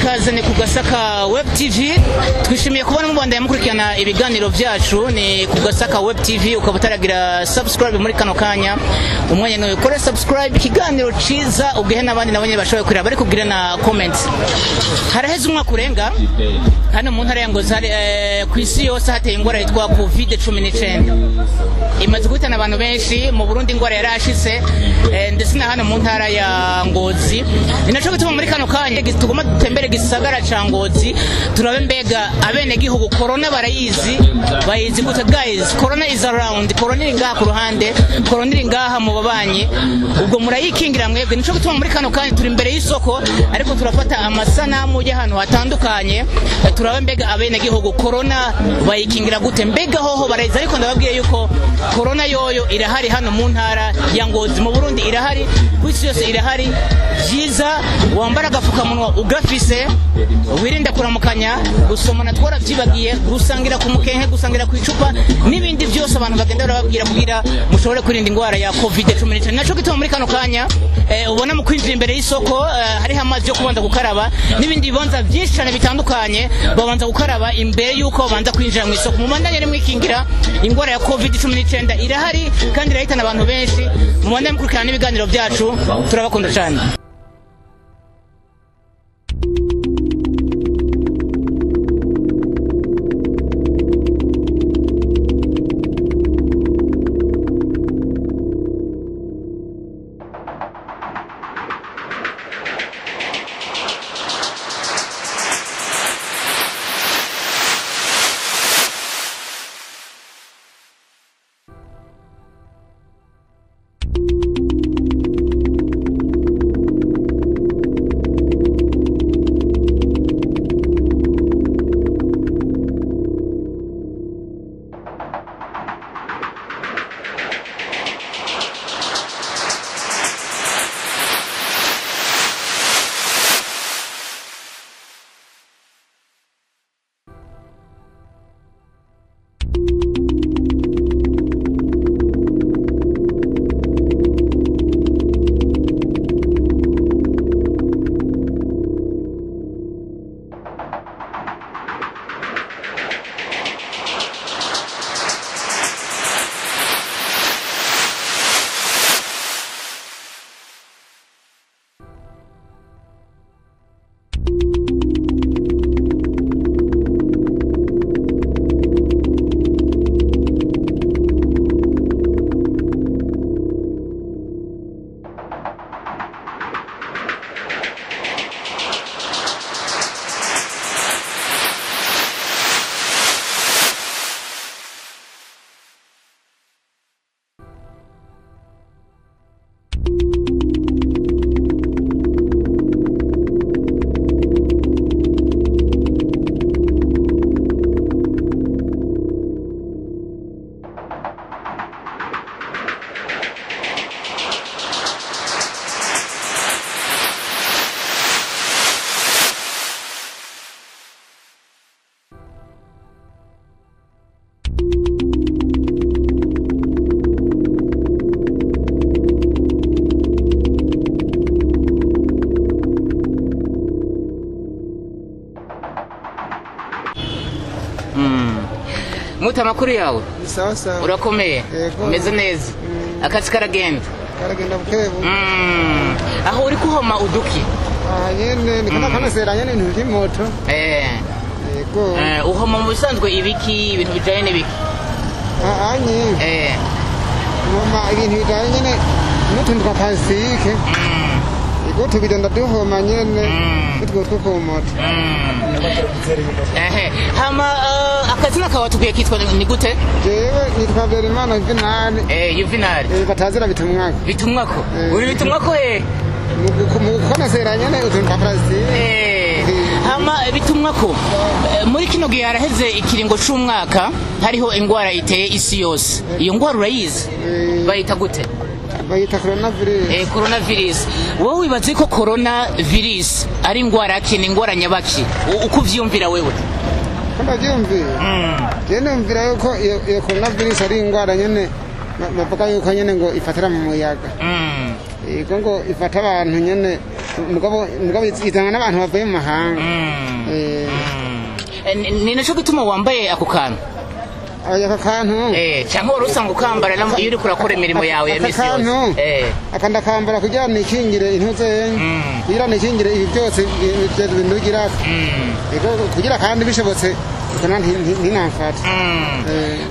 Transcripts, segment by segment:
ikaze ni ku Gasaka Web TV. Twishimiye kubona mubanda mukurikirana ibiganiro byacu ni ku Gasaka Web TV. Ukaba utaragira subscribe muri kano kanya, umwanya no ukore subscribe, ikiganiro ciza ugehe nabandi nabanye bashoboye kurira bari kugira na comments. Haraheze umwaka kurenga hano mu ntara ya Ngozi ku isi yose hateye ingwara yitwa COVID-19. Imaze guhitana abantu benshi mu Burundi, ingwara yarashitse ndetse na hano mu ntara ya Ngozi. Ninacho gituma muri kano kanya tugoma dutembere gisagara ca Ngozi turabe mbega abene gihugu corona bayizi gute guys. Corona is around, corona iri ngaha ku ruhande, corona iri ngaha mu babanye, ubwo murayikingira mwebwe. Nico gituma muri kano kanya turi imbere y'isoko ariko turafata amasanamu y'ahantu hatandukanye turabe mbega abene gihugu corona bayikingira gute, mbega hoho barayizi. Ariko ndababwiye yuko corona yoyo irahari hano mu ntara ya Ngozi, mu Burundi irahari, kwisi yose irahari. Jiza wambara agafukamunwa ugafise, wirinde kuramukanya, gusomana twaravyibagiye, gusangira ku mukenke, gusangira ku icupa n'ibindi byose abantu bagenda barababwira kugira mushobore kwirinda ingwara ya COVID-19. Naco gituma muri kano kanya ubona mu kwinjira imbere y'isoko hari amazi yo kubanza gukaraba n'ibindi bibanza byinshi cyane bitandukanye babanza gukaraba imbere yuko babanza kwinjira mu isoko. Mubandanye mwikingira ingwara ya COVID-19 irahari kandi irahitana abantu benshi. Mubandanye mukurikirana n'ibiganiro byacu, turabakunda cyane. Muta makuru yawe sawa sawa, urakomeye umeze neza, akazi karagenda bukebu. Aho uri kuhoma uduki nyene nikana kana seranya n'ibintu by'imoto yego. Uhoma mu bisanzwe ibiki, ibintu bijanye n'ibiki? Uhoma ibintu bijanye nyene n'utuntu twa plastique yego, tugenda duhoma nyene utwo two moto. Hama akazina kawe tugiye kitwa ni gute? Jewe nitwa Berimana Juvenal. Juvenal batazira bitumwako. Bitumwako? Uri bitumwako mu gukona seranya ne utuntu twa plastique. Hama bitumwako muri kino gihe haraheze ikiringo c'umwaka hariho ingwara iteye isi yose. Iyo ngwara urayizi? Bayita gute? Bayita coronavirus. Coronavirus. Wowe wibaze ko coronavirus ari ingwara ki, ni ingwara nyabaki? Uko vyumvira wewe? Ndavyumvira. Jene mvira yuko iyo coronavirus ari ingwara nyene bavuga yuko nyene ngo ifatira mu muyaga. Ego ngo ifata abantu nyene mugabo izana n'abantu bavuye mu mahanga ni naco gituma wambaye ako kantu aka kantu cyangwa wari usanga ukambara iyo uri kurakora imirimo yawe ya misi yose aka ndakambara kugira nikingire intuze kugira nikingire ibi byose ibintu bigira kugira kandi bishobotse ntinamfata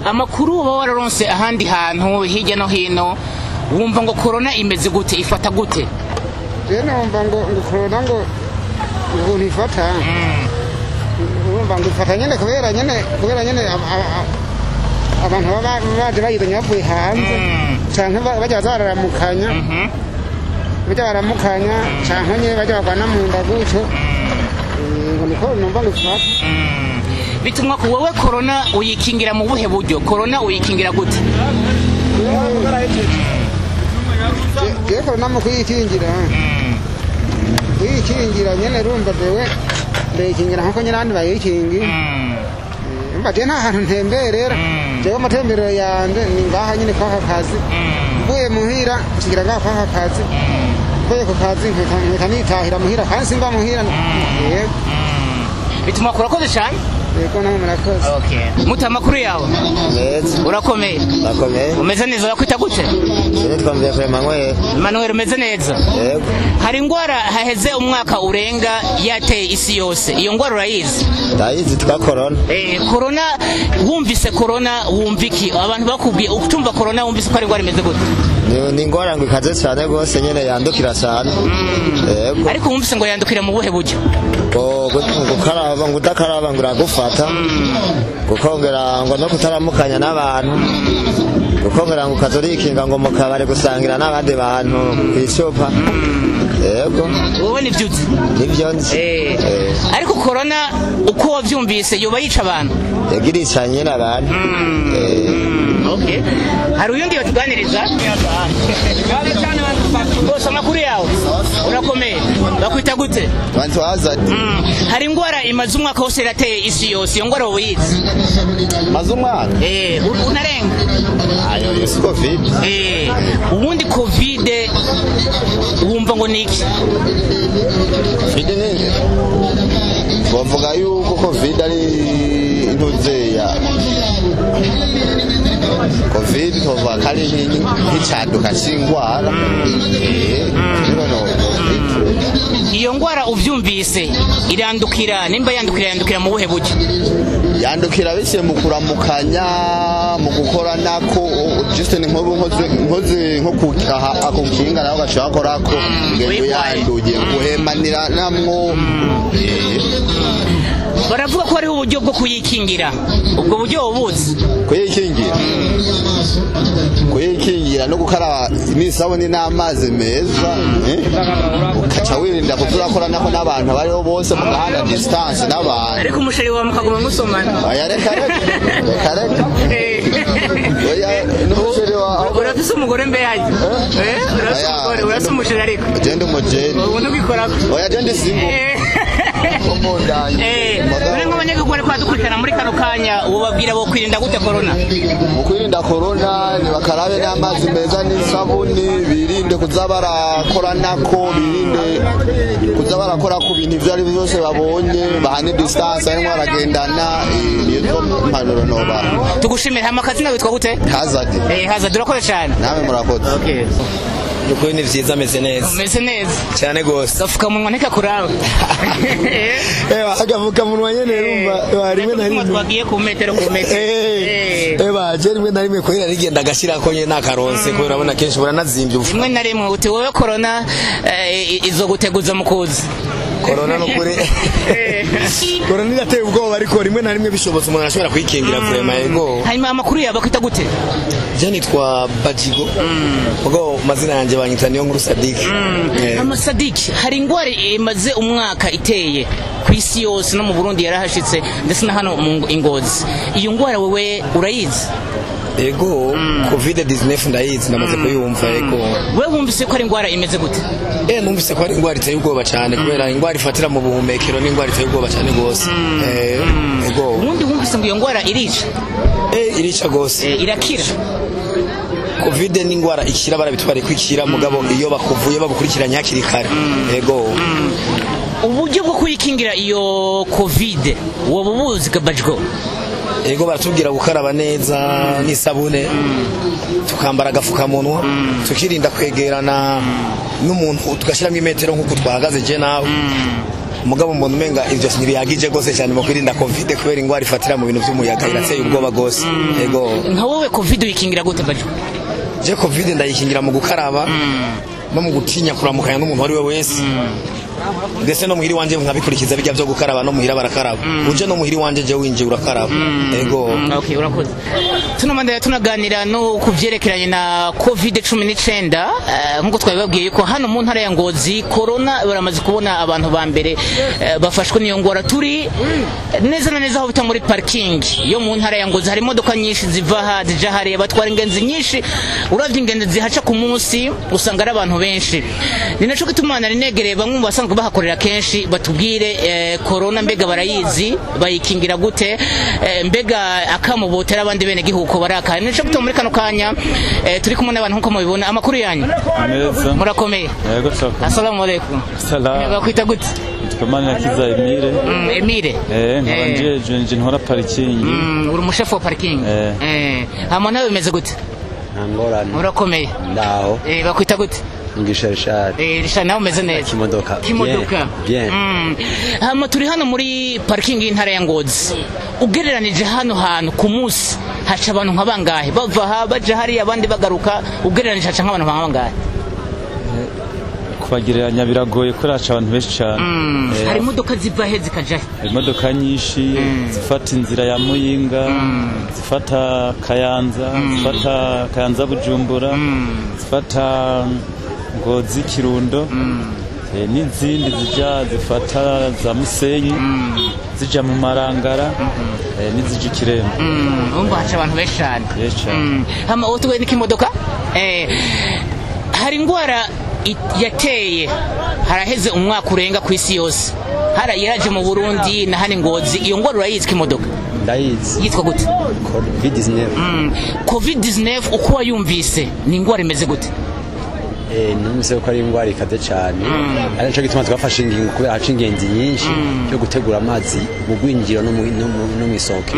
amakuru uba wararonse ahandi hantu hirya no hino wumva ngo corona imeze gute ifata gute rero numva ngo corona ngo ukuntu ifata urumva ngo ifata nyine kubera nyine abantu baba baje bayizanye bavuye hanze canke bajya bararamukanya canke nyine bajya bagwana mu nda gutyo ngo niko numva ngo ifata bitumwa ku wowe corona uyikingira mu buhe buryo corona uyikingira gute je corona mu kuyikingira nyene rumva dewe ndayikingira nkuko nyine abandi bayikingi mbaje nta hantu ntemberera jewe amatemberero yanje ni ngaha nyine kwaka kazi mvuye muhira nsigira ngaha kwaka kazi mvuye ku kazi nkita nitahira muhira kandi simba muhira bituma kurakoze cyane yego namwe murakoze muta amakuru yawe urakomeye umeze neza urakwita gute twambiye kure Manuel umeze neza hari ingwara haheze umwaka urenga yateye isi yose iyo ngwara urayizi ndayizi twa corona corona wumvise corona wumva iki abantu bakubwiye utumva corona wumvise ko ari ingwara imeze gute ni ingwara ngo ikaze cyane rwose nyene yandukira cyane ariko wumvise ngo yandukira mu buhe buryo gukaraba ngo udakaraba ngo uragufata gukongera ngo no kutaramukanya n'abantu gukongera ngo ukazorikinga ngo mukabare gusangira n'abandi bantu kwicopa yego wowe nivyo nzi ariko corona uko wavyumvise yoba yica abantu yagiricanye n'abantu hari uyundi batuganiriza bose amakuru yawe urakomeye bakwita gute hari ingwara imaze umwaka wose irateye isi yose iyo ngwara woyizi maze umwaka unarenga ayo si covid ubundi covid wumva ngo ni iki covid ni bavuga yuko covid ari intuzeya covid tuvuga ko ari nk'icyaduka cy'indwara iyo ngwara uvyumvise irandukira nimba yandukira mu buhe buryo yandukira bise mu kuramukanya mu gukora nako just ni nkoze nko kukaha akokinga naho gashaka korako ngendo yanduye guhemanira namwo baravuga ko ari uburyo bwo kuyikingira ubwo buryo ubuzi kuyikingira no gukaraba n'isabuni n'amazi meza ukaca wirinda kuturakora nako n'abantu bariho bose mu gahanda distance n'abantu ariko umusheri wa mukaguma musomana reka n'umusheri wa urafise umugore mbe yaje urafise umusheri ariko agenda umujeni ubundi ubikorako agenda isimbo none nk'abanyagihugu bari kwadukurikirana muri kano kanya ubabwira bo kwirinda gute corona mu kwirinda corona ni bakarabe n'amazi meza n'isabuni birinde kuza barakora nako birinde kuza barakora ku bintu ibyo ari byose babonye bahane distance arimo baragendana nizo mpanuro noba tugushimira hama kazina witwa gute Hazard urakoze cyane nawe murakoze nuko ni vyiza meze neza cyane gose gafuka munwa nteka kuraba agafuka munwa nyene rumva rimwe na rimwe twagiye ku metero baje rimwe na rimwe kwera rigenda gashira ko nyene nakaronse ko urabona kenshi buranazimbye ufu rimwe na rimwe uti wowe corona izo guteguza mukuzi corona no kuri corona irateye ubwoba ariko rimwe na rimwe bishobotse umuntu ashobora kwikingira vrema yego hanyuma amakuru yabo kwita gute je nitwa Bajigo ubwo mazina yanje banyita niyo nkuru Sadiki Sadiki hari ingwara imaze umwaka iteye ku isi yose no mu Burundi yarahashitse ndetse na hano mu Ingozi iyo ngwara wewe urayizi ego covid-19 ndayizi ndamaze kuyumva ego wewe wumvise ko ari ingwara imeze gute numvise ko ari ingwara iteye ubwoba cyane kubera ingwara ifatira mu buhumekero ni ingwara iteye ubwoba cyane gose ego ubundi wumvise ngo iyo ngwara irica irica gose irakira covid ni ingwara ikira barabitware kwikira mugabo iyo bakuvuye bagukurikiranye hakiri kare yego uburyo bwo kuyikingira iyo covid wowe buzi kabajgo yego baratubwira gukaraba neza n'isabune tukambara agafukamunwa tukirinda kwegerana n'umuntu tugashyiramo imetero nk'uko twahagaze je nawe umugabo umuntu umenga ivyo ntibihagije gose cyane mu kwirinda covid kubera ingwara ifatira mu bintu by'umuyaga irateye ubwoba gose yego nka wowe covid uyikingira gute bajgo je covid ndayikingira mu gukaraba no mu gutinya kuramukanya n'umuntu wari we wese ndetse no muhiri wanje nkabikurikiza bijya byo gukaraba no muhira barakaraba uje no muhiri wanje je winje urakaraba yego okay urakoze tunomanda tunaganira no kuvyerekeranye na covid-19 nkuko twabibabwiye yuko hano mu ntara ya Ngozi corona baramaze kubona abantu ba mbere bafashwe niyo ngwara turi neza na neza aho bita muri parking yo mu ntara ya Ngozi hari imodoka nyinshi ziva zija hari batwara ingenzi nyinshi uravye ingenzi zihaca ku munsi usanga ari abantu benshi ni naco gitumana rinegereye bamwe basanzwe bahakorera kenshi batubwire corona mbega barayizi bayikingira gute mbega akamubotera abandi bene gihuko baraka nico gito muri kano kanya turi kumwe n'abantu nko mubibona amakuru yanyu neza murakomeye yego cyako assalamu alaykum salam bakwita gute tukamana kiza Emile nkabanje nkora parking uri umushefu wa parking hama nawe bimeze gute ngorane murakomeye ndaho bakwita gute ngisha Richard nawe umeze neza kimodoka bien hama turi hano muri parking y'intara ya Ngozi ugereranije hano hantu ku munsi haca abantu nkabangahe bava baje hari abandi bagaruka ugereranije haca nk'abantu nkabangahe kubagereranya biragoye ko raca abantu benshi cyane hari imodoka ziva he zikaja hari imodoka nyinshi zifata inzira ya Muyinga zifata Kayanza Bujumbura zifata Ngozi Kirundo n'izindi zifata za Musenyi zija mu Marangara n'izija Kirembe umva haca abantu benshi cyane hama wowe n'ikimodoka hari ingwara yateye haraheze umwaka urenga ku isi yose yaraje mu Burundi na hane Ngozi iyo ngwara urayizi kimodoka ndayizi yitwa gute covid-19 uko wayumvise ni ingwara imeze gute numvise ko ari ingwara ikaze cyane ari cyo gituma twafashe ingingo kubera haca ingenzi nyinshi cyo gutegura amazi mu gwinjiro no mu isoke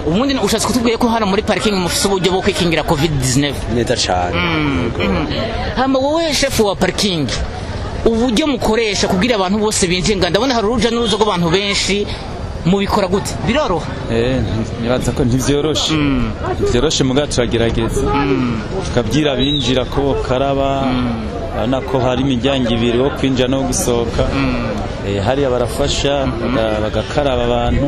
ubundi ushatse kutubwiye ko hano muri parking mufise uburyo bwo kwikingira covid-19 neza cyane hama wowe chef wa parking uburyo mukoresha kugira abantu bose binjinga ndabona hari uruja n'uruza rw'abantu benshi mubikora gute biroroha nibaza ko ntivyoroshe muga turagerageza tukabyira binjira ko bokaraba nako hari imiryango ibiri wo kwinjira no gusohoka hariya barafasha bagakaraba abantu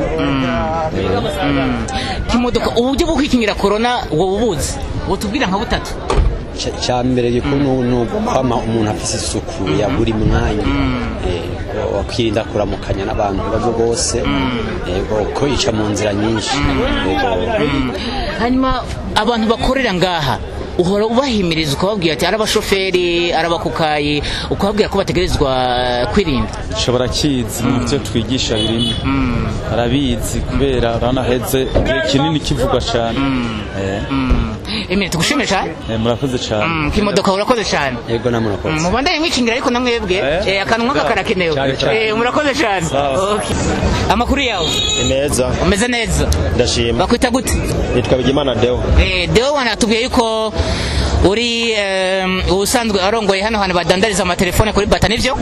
kimodoka uburyo bwo kwikingira corona wowe bubuzi butubwira nka butatu cyambere gikuno n'ukwama umuntu afise isuku ya buri mwanya wakwirinda kuramukanya n'abantu babo bose ko yica mu nzira nyinshi hanyuma abantu bakorera ngaha uhora ubahimiriza ukababwira ati arabashoferi arabakukayi ukababwira ko bategerezwa kwirinda shobora kizi mu byo twigisha birimo arabizi kubera ranaheze igihe kinini kivugwa cyane Emile tugushimire cyane murakoze cyane kimodoka urakoze cyane yego namwe murakoze mubandanye mwikingira ariko namwebwe akanwa kakarakenewe murakoze cyane amakuru yawe neza umeze neza ndashima bakwita gute nitwa Bigimana Deo Deo wanatubwiye yuko uri usanzwe arongoye hano hano badandariza amatelefone kuri bata nivyo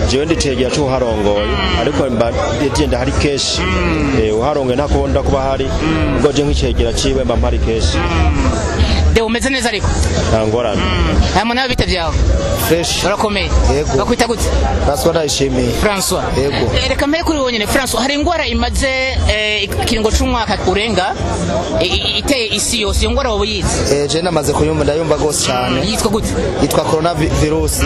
jewe nditegera cyo harongoye ariko yagenda hari keshi uharongoye ntakunda kuba hari ubwo je nk'icegera ciwe mba mpari keshi Deo umeze neza ariko ntangorane hama nawe bita byawe fresh urakomeye bakwita gute François ndayishimiye François yego reka mbere kuri wonyene François hari ingwara imaze ikiringo c'umwaka urenga iteye isi yose iyo ngwara woyizi je namaze kuyumva ndayumva gose cyane yitwa gute yitwa coronavirus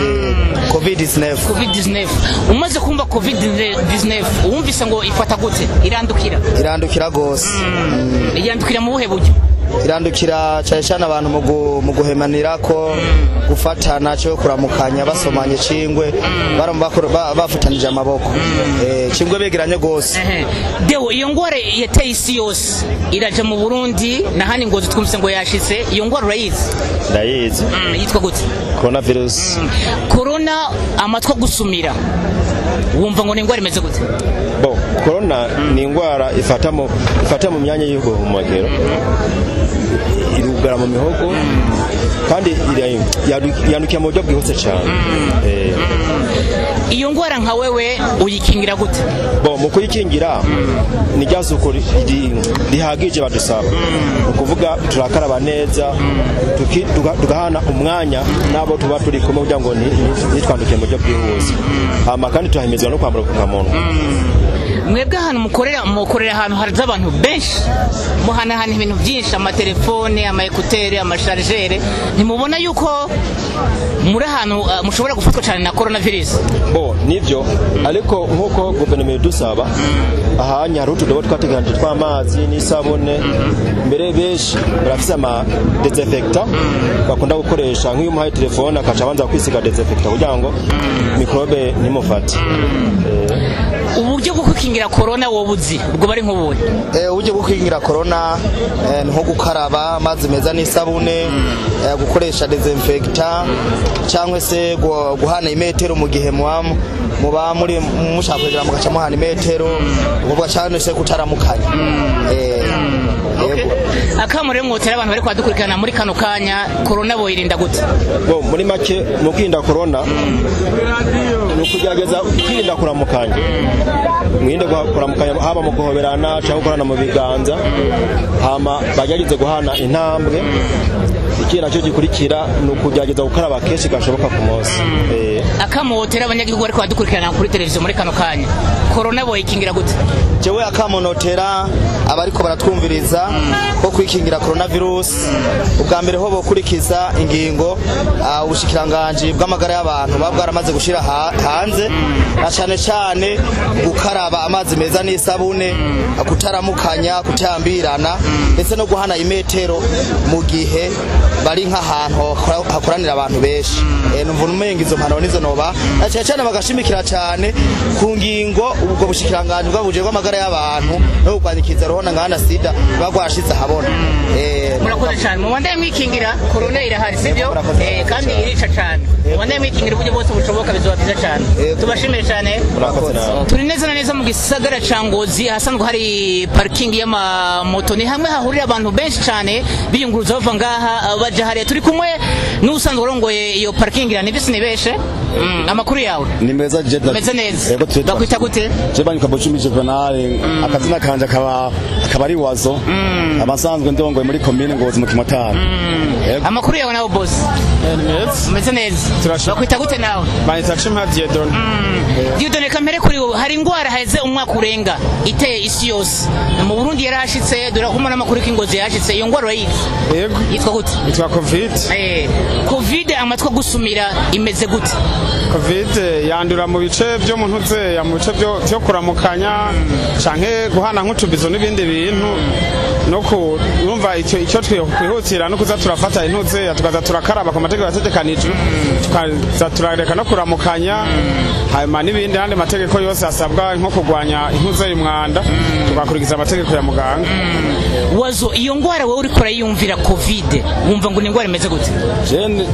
covid-19 umaze kumva covid-19 uwumvise ngo ifata gute irandukira gose irandukira mu buhe buryo irandukira cyane cyane abantu mu guhemanira ko gufatana cyo kuramukanya basomanye cingwe bafatanije amaboko cingwe begeranye gose. Deo iyo ngwara yateye isi yose iraje mu Burundi na hani Ngozi twumvise ngo yashitse iyo ngwara urayizi? Ndayizi. Yitwa gute? Coronavirus. Corona amatwa gusumira wumva ngo ni ingwara imeze gute? Bo corona ni ingwara ifata mu myanya y'ubuhumekero irugara mu mihogo kandi yanukiye mu buryo bwihuse cyane. Iyo ngwara nka wewe uyikingira gute? Bo mu kuyikingira ni ryasuko rihagije badusaba ukuvuga turakaraba neza tugahana umwanya nabo tuba turi kumwe kugira ngo nitwandukiye mu buryo bwihuse kandi turahimizwa no kwambara kukamuntu. Mwebwe ahantu mukorera ahantu haraza abantu benshi muhanahana ibintu byinshi amatelefone amaekutere amashargere ntimubona yuko muri ahantu mushobora gufatwa cyane na coronavirus? Bo nivyo ariko nkuko guverinoma idusaba ahanya hari utudobo twateganije tw'amazi n'isabune mbere benshi barafise ama desinfectant bakunda gukoresha nk'iyo umuhaye telefone akaca abanza kwisiga desinfectant kugira ngo mikrobe nimufate. Uburyo bwo gukingira corona wobuzi ubwo bari nk'ubuhe? Uburyo bwo gukingira corona nko gukaraba amazi meza n'isabune gukoresha desinfectant cyangwa se guhana imetero mu gihe muba muri mushaka kugira mugaca muhana imetero ubwo cyane se kutaramukanya. Akamure mwotera abantu bari kwadukurikirana muri kano kanya corona boyirinda gute? Bo muri make mu kwirinda corona no kugerageza kwirinda kuramukanya mwinde kuramukanya haba mu guhoberana cyangwa gukorana mu biganza hama bagerageze guhana intambwe. Ikindi nacyo gikurikira ni ukugerageza gukaraba kenshi gashoboka ku munsi. Akamotera abanyagihugu bari kwadukurikirana kuri televiziyo muri kano kanya corona boyikingira gute? Jewe akamonotera abariko baratwumviriza ko kwikingira coronavirus ubwa mbere ho bokurikiza ingingo ubushikiranganje bw'amagara y'abantu babwaramaze gushira hanze na cyane gukaraba amazi meza n'isabune kutaramukanya kutambirana ndetse no guhana imetero mu gihe bari nk'ahantu hakoranira abantu benshi. Numva umenga izo mpano nizo noba na cyane bagashimikira cyane ku ngingo ubwo bushikiranganje bwabuje bw'amagara y'abantu no kwanikiza rohona ngana sida bagwashize habona. Murakoze cyane mubandaye mwikingira corona irahari sibyo kandi irica cyane mubandaye mwikingira uburyo bwose bushoboka bizoba byiza cyane. Tubashimire cyane. Turi neza na neza mu gisagara ca Ngozi hasanzwe hari parking y'amamoto ni hamwe hahurira abantu benshi cyane biyunguruza bava ngaha baja hariya turi kumwe n'usanzwe urongoye iyo parking ira nibyo sinibeshe. Amakuru yawe ni meza Jeddah meze neza bakwita gute? Je banyuka Bochumi Juvenal akazina kanje akaba ari wazo abasanzwe ndongoye muri commune Ngozi mu Kimotari. Amakuru yawe nawe boss? Meze neza bakwita gute nawe? Banita Chimha Diedon. Diedon kamere kuri wowe hari ingwara haize umwaka urenga iteye isi yose mu Burundi yarashitse dore ko umuntu amakuru k'Ingozi yashitse iyo ngwara yize yego yitwa gute? Yitwa covid. Covid amatwa gusumira imeze gute? Covid yandura mu bice byo mu ntuze ya mu bice byo kuramukanya canke guhana nk'utubizo n'ibindi bintu no kumva icyo twihutira no kuza turafata intuze tukaza turakaraba ku mategeko yategekanije tukaza turareka no kuramukanya hanyuma n'ibindi handi mategeko yose asabwa nko kugwanya intuze y'umwanda tugakurikiza amategeko ya muganga. Wazo iyo ngwara wowe uriko urayumvira Covid wumva ngo ni ingwara imeze gute?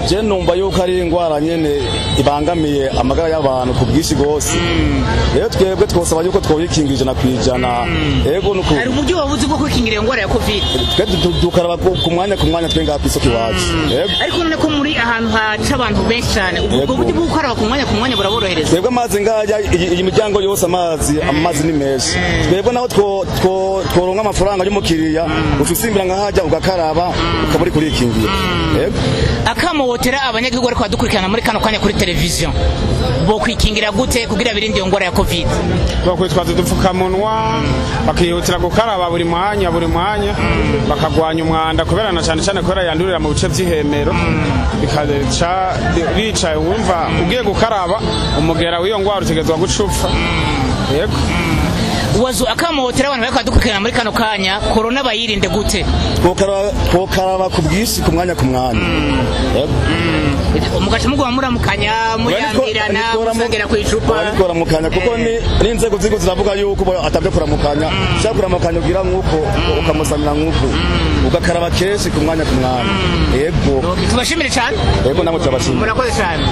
Je numva yuko ari ingwara nyene ibangamiye amagara y'abantu ku bwinshi gose. Rero twebwe twosaba yuko twoyikingije na kwijana. Yego nuko hari uburyo wabuze bwo kwikingira iyo ngwara ya Covid? Dukaraba ku mwanya twenga kwisoko iwacu. Ariko none ko muri ahantu haca abantu benshi cyane ubwo buryo bwo gukaraba ku mwanya buraborohereza? Twebwe amazi ngaja iyi miryango yose amazi ni menshi. Twebwe naho tworonka amafaranga y'umukiriya ucusimbira ngahaja ugakaraba ukaburi kurikingira. Akamotera abanyagihugu bari kwadukurikirana muri kano kanya kuri televiziyo bo kwikingira gute kugira birinde iyo ngwara ya Covid? Bakwitwaza udupfukamunwa bakihutira gukaraba buri mwanya bakagwanya umwanda kubera na cyane kubera yandurira mu bice by'ihemero bikaca bicaye wumva ugiye gukaraba umugera w'iyo ngwara utegezwa gucupfa. Yego wazo akamuhotera abantu bariko badukurikirana muri kano kanya corona bayirinde gute twokaraba ku bwisi ku mwanya mugaca mugwa muramukanya muyambirana musengera kwicupa ariko kuramukanya kuko n'inzego ziko ziravuga yuko atabyo kuramukanya cyangwa kuramukanya ugira nk'uko ukamusamira nk'uko ugakaraba kenshi ku mwanya yego tubashimire cyane yego namwe turabashimira murakoze cyane